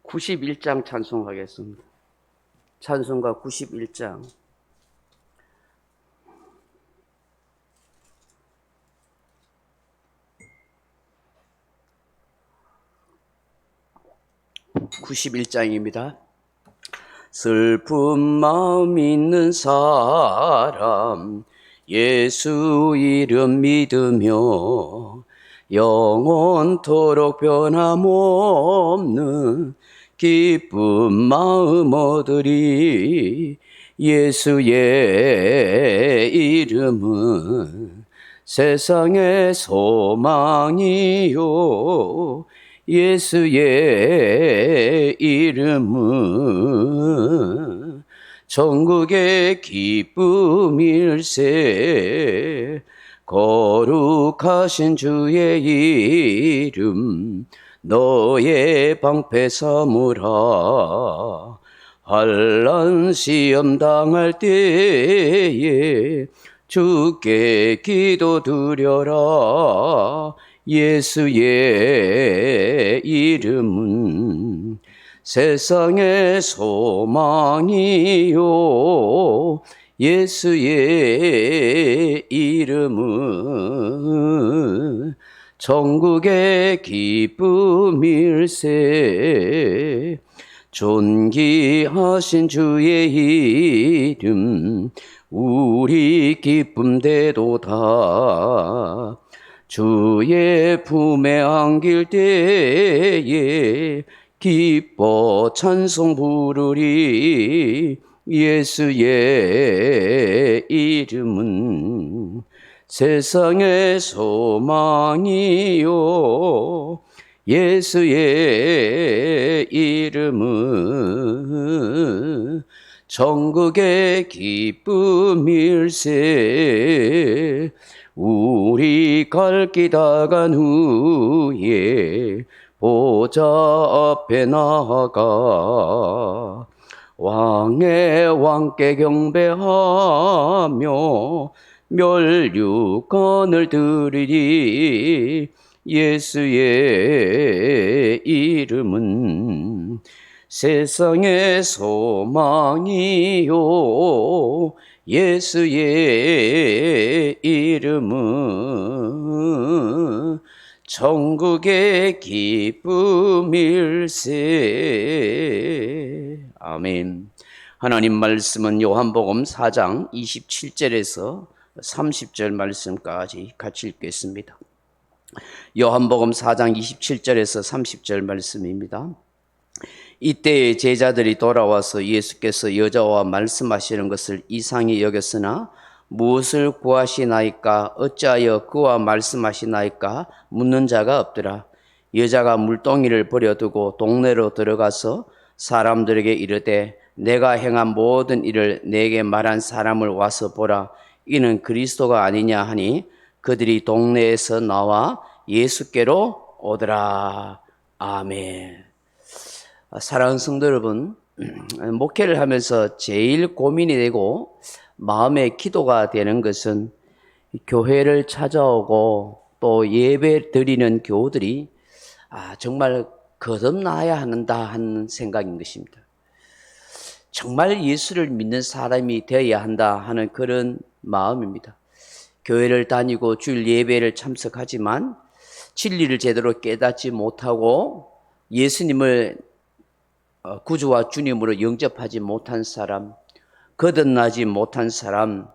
91장 찬송하겠습니다. 찬송가 91장. (91장입니다) 슬픈 마음 있는 사람 예수 이름 믿으며 영원토록 변함없는 기쁜 마음 얻으리. 예수의 이름은 세상의 소망이요 예수의 이름은 천국의 기쁨일세. 거룩하신 주의 이름 너의 방패 삼으라. 환난 시험 당할 때에 주께 기도 드려라. 예수의 이름은 세상의 소망이요 예수의 이름은 천국의 기쁨일세. 존귀하신 주의 이름 우리 기쁨 되도다. 주의 품에 안길 때에 기뻐 찬송 부르리. 예수의 이름은 세상의 소망이요 예수의 이름은 천국의 기쁨일세. 우리 갈 길 다 간 후에 보좌 앞에 나아가 왕의 왕께 경배하며 멸류관을 드리리. 예수의 이름은 세상의 소망이요 예수의 이름은 천국의 기쁨일세. 아멘. 하나님 말씀은 요한복음 4장 27절에서 30절 말씀까지 같이 읽겠습니다. 요한복음 4장 27절에서 30절 말씀입니다. 이때에 제자들이 돌아와서 예수께서 여자와 말씀하시는 것을 이상히 여겼으나 무엇을 구하시나이까 어찌하여 그와 말씀하시나이까 묻는 자가 없더라. 여자가 물동이를 버려두고 동네로 들어가서 사람들에게 이르되 내가 행한 모든 일을 내게 말한 사람을 와서 보라. 이는 그리스도가 아니냐 하니 그들이 동네에서 나와 예수께로 오더라. 아멘. 사랑하는 성도 여러분, 목회를 하면서 제일 고민이 되고 마음의 기도가 되는 것은 교회를 찾아오고 또 예배 드리는 교우들이 정말 거듭나야 한다 하는 생각인 것입니다. 정말 예수를 믿는 사람이 되어야 한다 하는 그런 마음입니다. 교회를 다니고 주일 예배를 참석하지만 진리를 제대로 깨닫지 못하고 예수님을 구주와 주님으로 영접하지 못한 사람, 거듭나지 못한 사람,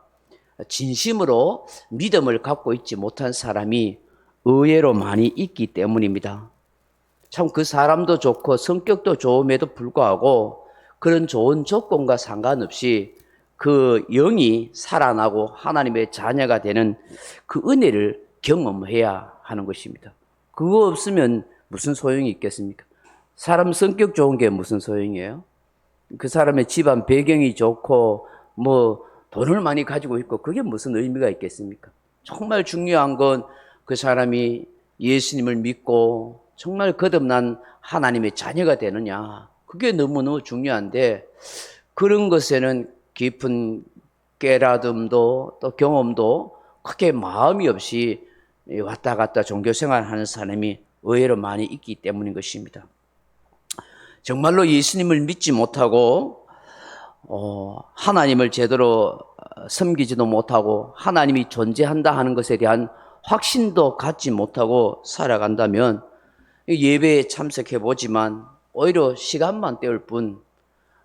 진심으로 믿음을 갖고 있지 못한 사람이 의외로 많이 있기 때문입니다. 참 그 사람도 좋고 성격도 좋음에도 불구하고 그런 좋은 조건과 상관없이 그 영이 살아나고 하나님의 자녀가 되는 그 은혜를 경험해야 하는 것입니다. 그거 없으면 무슨 소용이 있겠습니까? 사람 성격 좋은 게 무슨 소용이에요? 그 사람의 집안 배경이 좋고 뭐 돈을 많이 가지고 있고 그게 무슨 의미가 있겠습니까? 정말 중요한 건 그 사람이 예수님을 믿고 정말 거듭난 하나님의 자녀가 되느냐, 그게 너무너무 중요한데 그런 것에는 깊은 깨달음도 또 경험도 크게 마음이 없이 왔다 갔다 종교생활하는 사람이 의외로 많이 있기 때문인 것입니다. 정말로 예수님을 믿지 못하고 하나님을 제대로 섬기지도 못하고 하나님이 존재한다 하는 것에 대한 확신도 갖지 못하고 살아간다면 예배에 참석해 보지만 오히려 시간만 때울 뿐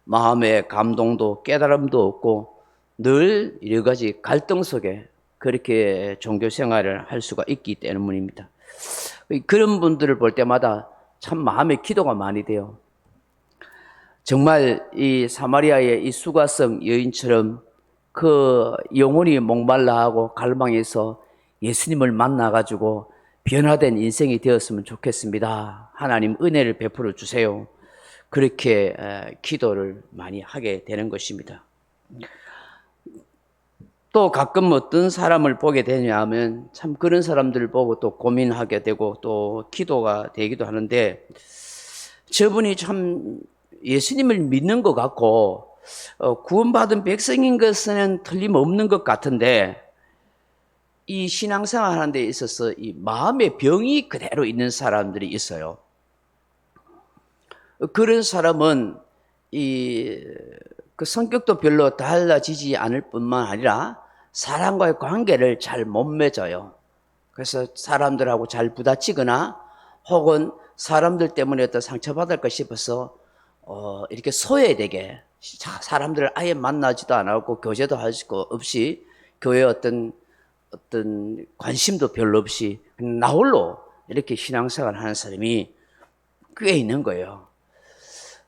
마음의 감동도 깨달음도 없고 늘 여러 가지 갈등 속에 그렇게 종교 생활을 할 수가 있기 때문입니다. 그런 분들을 볼 때마다 참 마음에 기도가 많이 돼요. 정말 이 사마리아의 이 수가성 여인처럼 그 영혼이 목말라하고 갈망해서 예수님을 만나가지고 변화된 인생이 되었으면 좋겠습니다. 하나님 은혜를 베풀어 주세요. 그렇게 기도를 많이 하게 되는 것입니다. 또 가끔 어떤 사람을 보게 되냐 하면 참 그런 사람들을 보고 또 고민하게 되고 또 기도가 되기도 하는데, 저분이 참 예수님을 믿는 것 같고 구원받은 백성인 것은 틀림없는 것 같은데, 이 신앙생활 하는 데 있어서 이 마음의 병이 그대로 있는 사람들이 있어요. 그런 사람은 그 성격도 별로 달라지지 않을 뿐만 아니라 사람과의 관계를 잘 못 맺어요. 그래서 사람들하고 잘 부딪히거나 혹은 사람들 때문에 어떤 상처받을까 싶어서 이렇게 소외되게 사람들을 아예 만나지도 않았고 교제도 할 수 없이 교회에 어떤 관심도 별로 없이 나 홀로 이렇게 신앙생활을 하는 사람이 꽤 있는 거예요.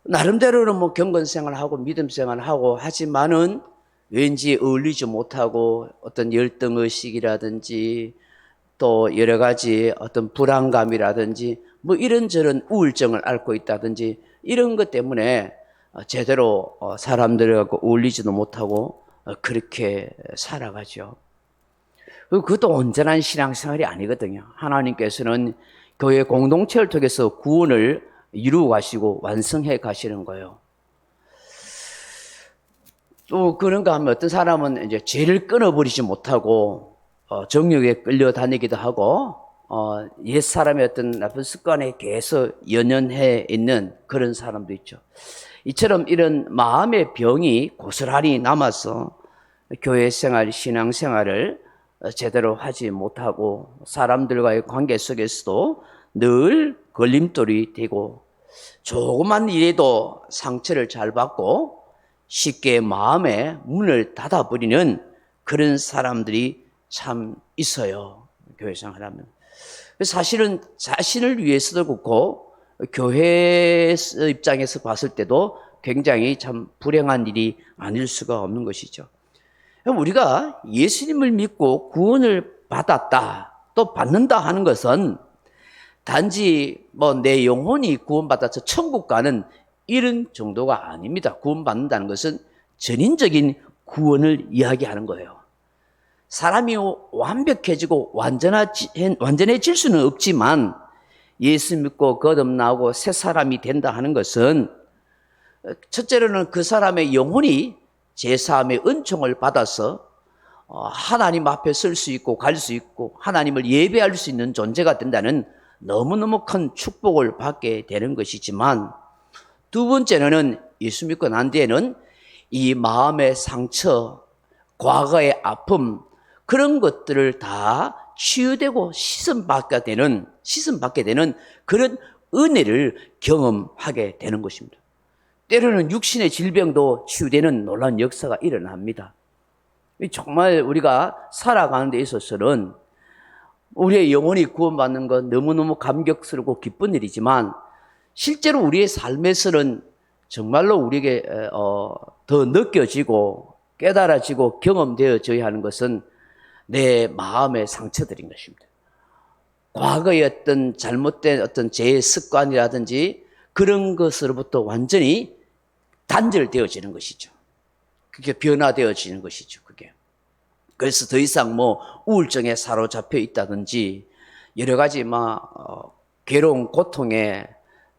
나름대로는 뭐 경건생활하고 믿음생활하고 하지만은 왠지 어울리지 못하고 어떤 열등의식이라든지 또 여러 가지 어떤 불안감이라든지 뭐 이런저런 우울증을 앓고 있다든지 이런 것 때문에 제대로 사람들하고 어울리지도 못하고 그렇게 살아가죠. 그것도 온전한 신앙생활이 아니거든요. 하나님께서는 교회 공동체를 통해서 구원을 이루어 가시고 완성해 가시는 거예요. 또 그런가 하면 어떤 사람은 이제 죄를 끊어버리지 못하고 정욕에 끌려다니기도 하고 옛사람의 어떤 나쁜 습관에 계속 연연해 있는 그런 사람도 있죠. 이처럼 이런 마음의 병이 고스란히 남아서 교회 생활, 신앙 생활을 제대로 하지 못하고 사람들과의 관계 속에서도 늘 걸림돌이 되고 조그만 일에도 상처를 잘 받고 쉽게 마음의 문을 닫아버리는 그런 사람들이 참 있어요. 교회 생활하면. 사실은 자신을 위해서도 그렇고 교회 입장에서 봤을 때도 굉장히 참 불행한 일이 아닐 수가 없는 것이죠. 우리가 예수님을 믿고 구원을 받았다, 또 받는다 하는 것은 단지 뭐 내 영혼이 구원받아서 천국 가는 이런 정도가 아닙니다. 구원받는다는 것은 전인적인 구원을 이야기하는 거예요. 사람이 완벽해지고 완전해질 수는 없지만 예수 믿고 거듭나고 새 사람이 된다 하는 것은 첫째로는 그 사람의 영혼이 제사함의 은총을 받아서 하나님 앞에 설 수 있고 갈 수 있고 하나님을 예배할 수 있는 존재가 된다는 너무너무 큰 축복을 받게 되는 것이지만, 두 번째는 예수 믿고 난 뒤에는 이 마음의 상처, 과거의 아픔, 그런 것들을 다 치유되고 씻음받게 되는 그런 은혜를 경험하게 되는 것입니다. 때로는 육신의 질병도 치유되는 놀라운 역사가 일어납니다. 정말 우리가 살아가는 데 있어서는 우리의 영혼이 구원받는 건 너무너무 감격스럽고 기쁜 일이지만, 실제로 우리의 삶에서는 정말로 우리에게 더 느껴지고 깨달아지고 경험되어져야 하는 것은 내 마음의 상처들인 것입니다. 과거의 어떤 잘못된 어떤 죄의 습관이라든지 그런 것으로부터 완전히 단절되어지는 것이죠. 그게 변화되어지는 것이죠. 그게. 그래서 더 이상 뭐 우울증에 사로잡혀 있다든지 여러 가지 괴로운 고통에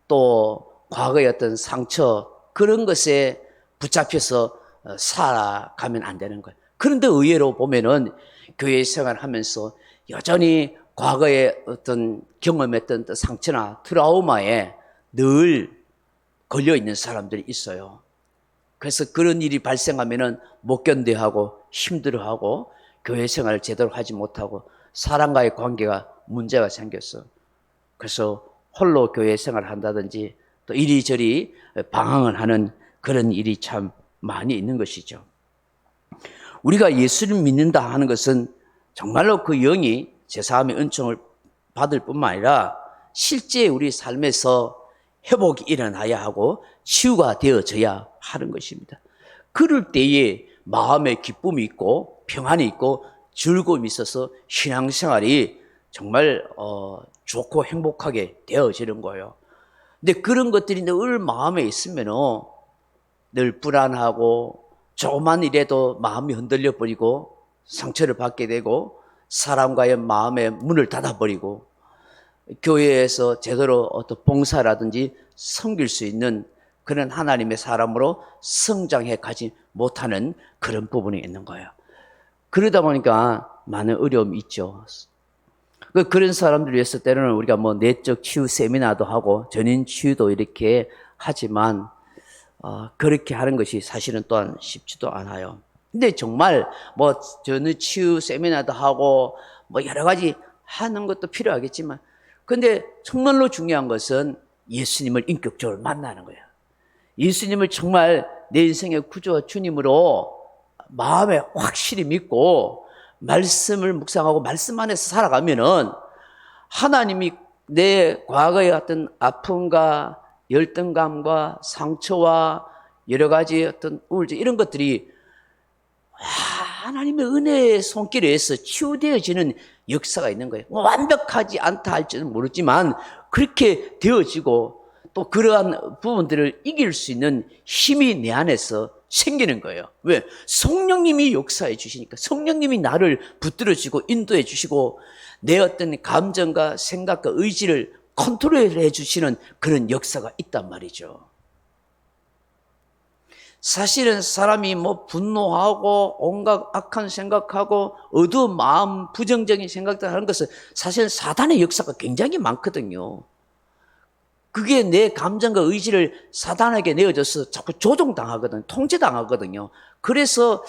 또 과거의 어떤 상처 그런 것에 붙잡혀서 살아가면 안 되는 거예요. 그런데 의외로 보면은 교회 생활하면서 여전히 과거에 어떤 경험했던 상처나 트라우마에 늘 걸려 있는 사람들이 있어요. 그래서 그런 일이 발생하면은 못 견뎌하고 힘들어하고 교회 생활을 제대로 하지 못하고 사람과의 관계가 문제가 생겼어. 그래서 홀로 교회 생활을 한다든지 또 이리저리 방황을 하는 그런 일이 참 많이 있는 것이죠. 우리가 예수를 믿는다 하는 것은 정말로 그 영이 제사함의 은총을 받을 뿐만 아니라 실제 우리 삶에서 회복이 일어나야 하고 치유가 되어져야 하는 것입니다. 그럴 때에 마음에 기쁨이 있고 평안이 있고 즐거움이 있어서 신앙생활이 정말 좋고 행복하게 되어지는 거예요. 근데 그런 것들이 늘 마음에 있으면 늘 불안하고 조그만 일에도 마음이 흔들려 버리고 상처를 받게 되고 사람과의 마음의 문을 닫아버리고 교회에서 제대로 어떤 봉사라든지 섬길 수 있는 그런 하나님의 사람으로 성장해 가지 못하는 그런 부분이 있는 거예요. 그러다 보니까 많은 어려움이 있죠. 그런 사람들 위해서 때로는 우리가 뭐 내적 치유 세미나도 하고 전인 치유도 이렇게 하지만 그렇게 하는 것이 사실은 또한 쉽지도 않아요. 근데 정말 뭐 전인 치유 세미나도 하고 뭐 여러 가지 하는 것도 필요하겠지만 근데 정말로 중요한 것은 예수님을 인격적으로 만나는 거예요. 예수님을 정말 내 인생의 구주와 주님으로 마음에 확실히 믿고 말씀을 묵상하고 말씀 안에서 살아가면은 하나님이 내 과거의 어떤 아픔과 열등감과 상처와 여러 가지 어떤 우울증 이런 것들이 하나님의 은혜의 손길에 의해서 치유되어지는 역사가 있는 거예요. 완벽하지 않다 할지는 모르지만 그렇게 되어지고 또 그러한 부분들을 이길 수 있는 힘이 내 안에서 생기는 거예요. 왜? 성령님이 역사해 주시니까 성령님이 나를 붙들어주고 인도해 주시고 내 어떤 감정과 생각과 의지를 컨트롤해 주시는 그런 역사가 있단 말이죠. 사실은 사람이 뭐 분노하고 온갖 악한 생각하고 어두운 마음, 부정적인 생각들 하는 것은 사실 사단의 역사가 굉장히 많거든요. 그게 내 감정과 의지를 사단에게 내어줘서 자꾸 조종당하거든요. 통제당하거든요. 그래서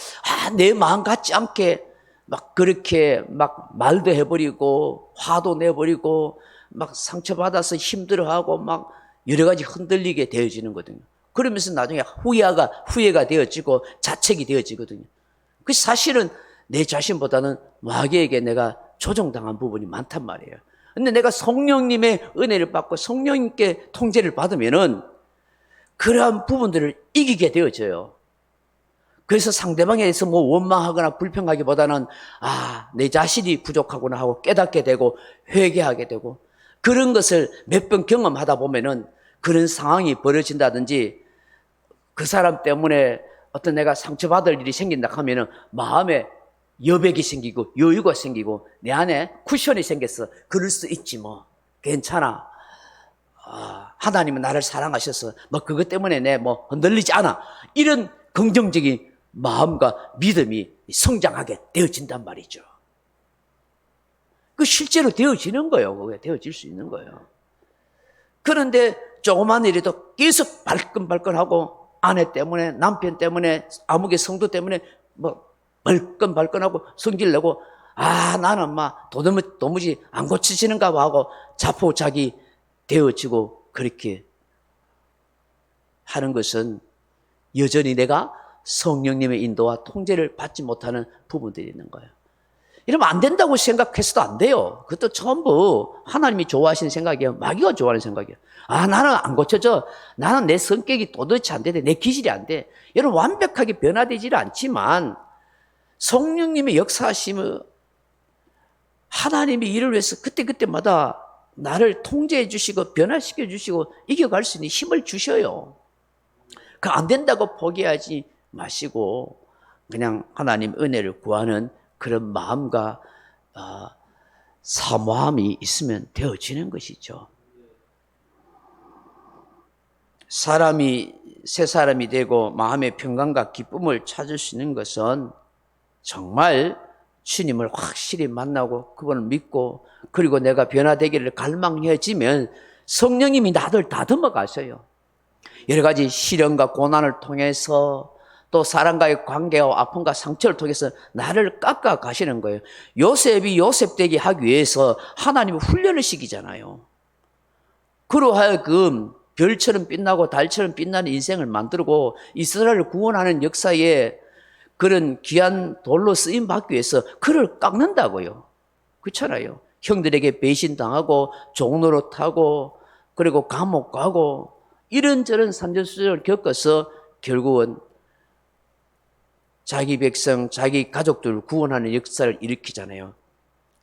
내 마음 같지 않게 막 그렇게 막 말도 해버리고 화도 내버리고 막 상처받아서 힘들어하고 막 여러 가지 흔들리게 되어지는 거거든요. 그러면서 나중에 후회가 되어지고 자책이 되어지거든요. 그 사실은 내 자신보다는 마귀에게 내가 조종당한 부분이 많단 말이에요. 근데 내가 성령님의 은혜를 받고 성령님께 통제를 받으면은 그러한 부분들을 이기게 되어져요. 그래서 상대방에 대해서 뭐 원망하거나 불평하기보다는 내 자신이 부족하구나 하고 깨닫게 되고 회개하게 되고 그런 것을 몇 번 경험하다 보면은 그런 상황이 벌어진다든지 그 사람 때문에 어떤 내가 상처받을 일이 생긴다 하면은 마음에 여백이 생기고 여유가 생기고 내 안에 쿠션이 생겼어. 그럴 수 있지 뭐. 괜찮아. 하나님은 나를 사랑하셔서 뭐 그것 때문에 내 뭐 흔들리지 않아. 이런 긍정적인 마음과 믿음이 성장하게 되어진단 말이죠. 그 실제로 되어지는 거예요. 그게 되어질 수 있는 거예요. 그런데 조그만 일에도 계속 발끈발끈하고 아내 때문에 남편 때문에 아무개 성도 때문에 뭐 발끈발끈하고 성질내고 나는 막 도무지 안 고치시는가 봐 하고 자포자기 되어지고 그렇게 하는 것은 여전히 내가 성령님의 인도와 통제를 받지 못하는 부분들이 있는 거예요. 이러면 안 된다고 생각해서도 안 돼요. 그것도 전부 하나님이 좋아하시는 생각이에요. 마귀가 좋아하는 생각이에요. 나는 안 고쳐져. 나는 내 성격이 도대체 안 돼. 내 기질이 안 돼. 여러분 완벽하게 변화되지는 않지만 성령님의 역사하심을 하나님의 일을 위해서 그때그때마다 나를 통제해 주시고 변화시켜 주시고 이겨갈 수 있는 힘을 주셔요. 그 안 된다고 포기하지 마시고 그냥 하나님 은혜를 구하는 그런 마음과 사모함이 있으면 되어지는 것이죠. 사람이 새 사람이 되고 마음의 평강과 기쁨을 찾을 수 있는 것은 정말 주님을 확실히 만나고 그분을 믿고 그리고 내가 변화되기를 갈망해지면 성령님이 나를 다듬어 가셔요. 여러 가지 시련과 고난을 통해서 또 사람과의 관계와 아픔과 상처를 통해서 나를 깎아 가시는 거예요. 요셉이 요셉되게 하기 위해서 하나님이 훈련을 시키잖아요. 그로 하여금 별처럼 빛나고 달처럼 빛나는 인생을 만들고 이스라엘을 구원하는 역사에 그런 귀한 돌로 쓰임 받기 위해서 그를 깎는다고요. 그렇잖아요. 형들에게 배신당하고 종노릇하고 그리고 감옥 가고 이런저런 산전수전을 겪어서 결국은 자기 백성, 자기 가족들을 구원하는 역사를 일으키잖아요.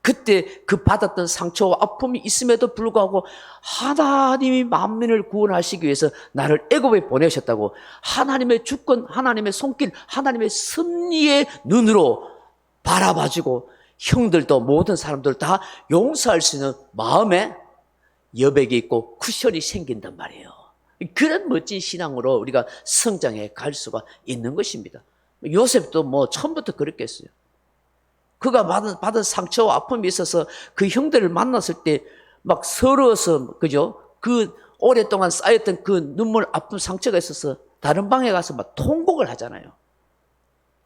그때 그 받았던 상처와 아픔이 있음에도 불구하고 하나님이 만민을 구원하시기 위해서 나를 애굽에 보내셨다고 하나님의 주권, 하나님의 손길, 하나님의 섭리의 눈으로 바라봐주고 형들도 모든 사람들 다 용서할 수 있는 마음에 여백이 있고 쿠션이 생긴단 말이에요. 그런 멋진 신앙으로 우리가 성장해 갈 수가 있는 것입니다. 요셉도 뭐 처음부터 그랬겠어요. 그가 받은 상처와 아픔이 있어서 그 형들을 만났을 때 막 서러워서, 그죠? 그 오랫동안 쌓였던 그 눈물, 아픔, 상처가 있어서 다른 방에 가서 막 통곡을 하잖아요.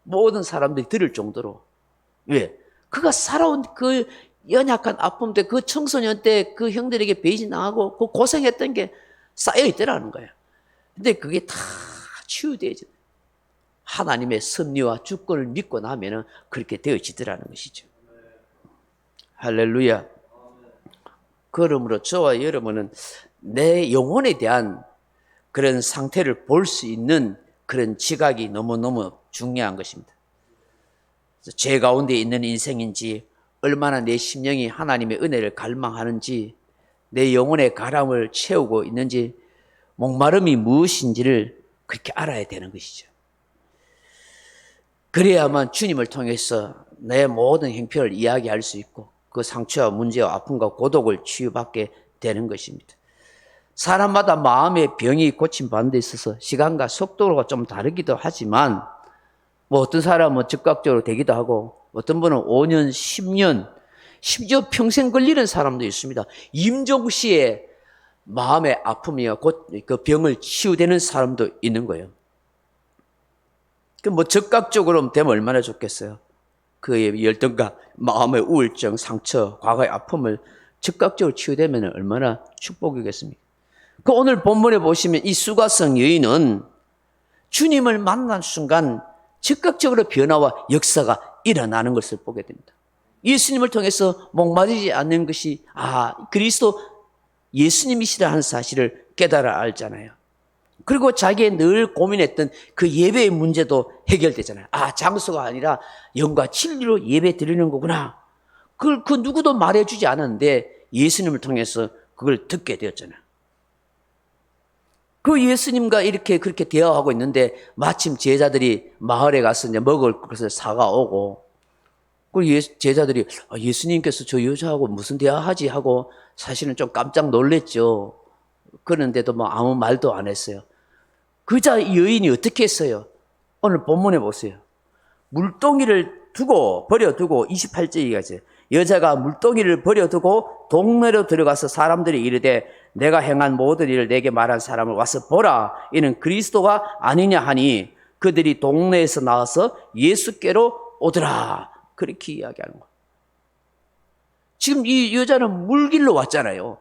모든 사람들이 들을 정도로. 왜? 그가 살아온 그 연약한 아픔 때, 그 청소년 때 그 형들에게 배신당하고 그 고생했던 게 쌓여있더라는 거예요. 근데 그게 다 치유되어져. 하나님의 섭리와 주권을 믿고 나면은 그렇게 되어지더라는 것이죠. 할렐루야. 그러므로 저와 여러분은 내 영혼에 대한 그런 상태를 볼 수 있는 그런 지각이 너무너무 중요한 것입니다. 죄 가운데 있는 인생인지, 얼마나 내 심령이 하나님의 은혜를 갈망하는지, 내 영혼의 가람을 채우고 있는지, 목마름이 무엇인지를 그렇게 알아야 되는 것이죠. 그래야만 주님을 통해서 내 모든 형편을 이야기할 수 있고 그 상처와 문제와 아픔과 고독을 치유받게 되는 것입니다. 사람마다 마음의 병이 고침받는 데 있어서 시간과 속도가 좀 다르기도 하지만 뭐 어떤 사람은 즉각적으로 되기도 하고 어떤 분은 5년, 10년, 심지어 평생 걸리는 사람도 있습니다. 임종시에 마음의 아픔이와 그 병을 치유되는 사람도 있는 거예요. 그 뭐 즉각적으로 되면 얼마나 좋겠어요. 그의 열등감, 마음의 우울증, 상처, 과거의 아픔을 즉각적으로 치유되면 얼마나 축복이겠습니까? 그 오늘 본문에 보시면 이 수가성 여인은 주님을 만난 순간 즉각적으로 변화와 역사가 일어나는 것을 보게 됩니다. 예수님을 통해서 목마르지 않는 것이 그리스도 예수님이시라 하는 사실을 깨달아 알잖아요. 그리고 자기의 늘 고민했던 그 예배의 문제도 해결되잖아요. 장소가 아니라 영과 진리로 예배 드리는 거구나. 그걸 그 누구도 말해주지 않았는데 예수님을 통해서 그걸 듣게 되었잖아요. 그 예수님과 그렇게 대화하고 있는데 마침 제자들이 마을에 가서 이제 먹을 것을 사가오고 그 제자들이 예수님께서 저 여자하고 무슨 대화하지 하고 사실은 좀 깜짝 놀랬죠. 그런데도 뭐 아무 말도 안 했어요. 그자 여인이 어떻게 했어요? 오늘 본문에 보세요. 물동이를 버려두고 28절에 가세요. 여자가 물동이를 버려두고 동네로 들어가서 사람들이 이르되 내가 행한 모든 일을 내게 말한 사람을 와서 보라. 이는 그리스도가 아니냐 하니 그들이 동네에서 나와서 예수께로 오더라. 그렇게 이야기하는 거예요. 지금 이 여자는 물길로 왔잖아요.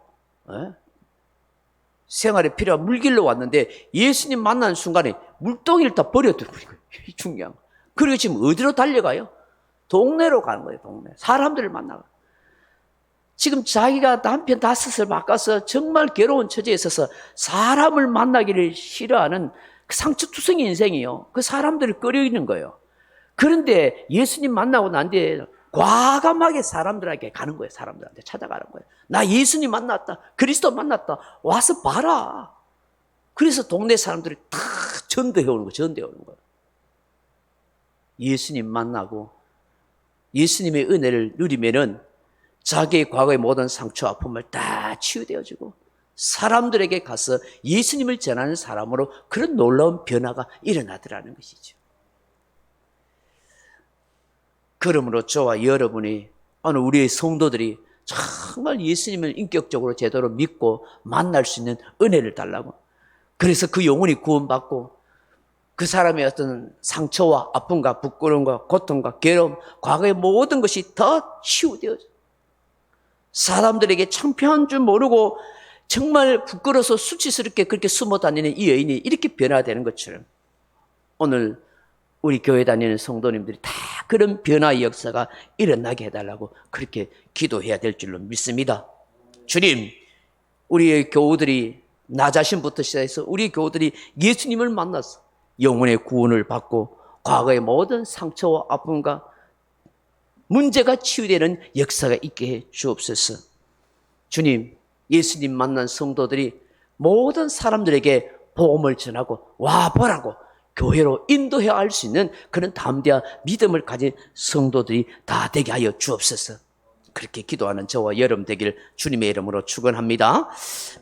생활에 필요한 물길로 왔는데 예수님 만난 순간에 물동이를 다 버려두는 거예요. 중요한 거. 그리고 지금 어디로 달려가요? 동네로 가는 거예요. 동네. 사람들을 만나고. 지금 자기가 남편 5을 바꿔서 정말 괴로운 처지에 있어서 사람을 만나기를 싫어하는 그 상처투성이 인생이에요. 그 사람들을 꺼려있는 거예요. 그런데 예수님 만나고 난 뒤에 과감하게 사람들에게 가는 거예요. 사람들한테 찾아가는 거예요. 나 예수님 만났다. 그리스도 만났다. 와서 봐라. 그래서 동네 사람들이 다 전도해 오는 거예요. 예수님 만나고 예수님의 은혜를 누리면은 자기의 과거의 모든 상처, 아픔을 다 치유되어지고 사람들에게 가서 예수님을 전하는 사람으로 그런 놀라운 변화가 일어나더라는 것이죠. 그러므로 저와 여러분이 오늘 우리의 성도들이 정말 예수님을 인격적으로 제대로 믿고 만날 수 있는 은혜를 달라고 그래서 그 영혼이 구원받고 그 사람의 어떤 상처와 아픔과 부끄러움과 고통과 괴로움, 과거의 모든 것이 다 치유되어져. 사람들에게 창피한 줄 모르고 정말 부끄러워서 수치스럽게 그렇게 숨어 다니는 이 여인이 이렇게 변화되는 것처럼 오늘 우리 교회 다니는 성도님들이 다 그런 변화의 역사가 일어나게 해달라고 그렇게 기도해야 될 줄로 믿습니다. 주님, 우리의 교우들이 나 자신부터 시작해서 우리 교우들이 예수님을 만나서 영혼의 구원을 받고 과거의 모든 상처와 아픔과 문제가 치유되는 역사가 있게 해 주옵소서. 주님, 예수님 만난 성도들이 모든 사람들에게 복음을 전하고 와보라고 교회로 인도해야 할 수 있는 그런 담대한 믿음을 가진 성도들이 다 되게 하여 주옵소서. 그렇게 기도하는 저와 여러분 되길 주님의 이름으로 축원합니다.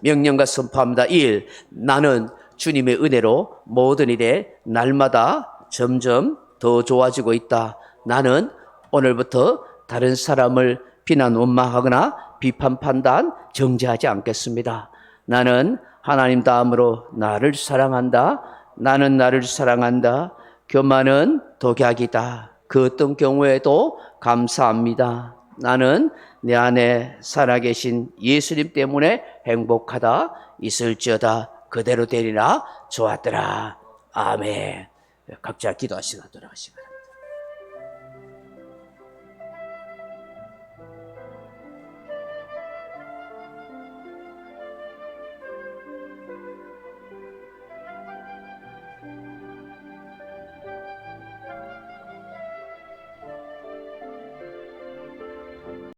명령과 선포합니다. 1. 나는 주님의 은혜로 모든 일에 날마다 점점 더 좋아지고 있다. 나는 오늘부터 다른 사람을 비난 원망하거나 비판 판단 정죄하지 않겠습니다. 나는 하나님 다음으로 나를 사랑한다. 나는 나를 사랑한다. 교만은 독약이다. 그 어떤 경우에도 감사합니다. 나는 내 안에 살아계신 예수님 때문에 행복하다. 있을지어다. 그대로 되리라. 좋았더라. 아멘. 각자 기도하시고 돌아가시고.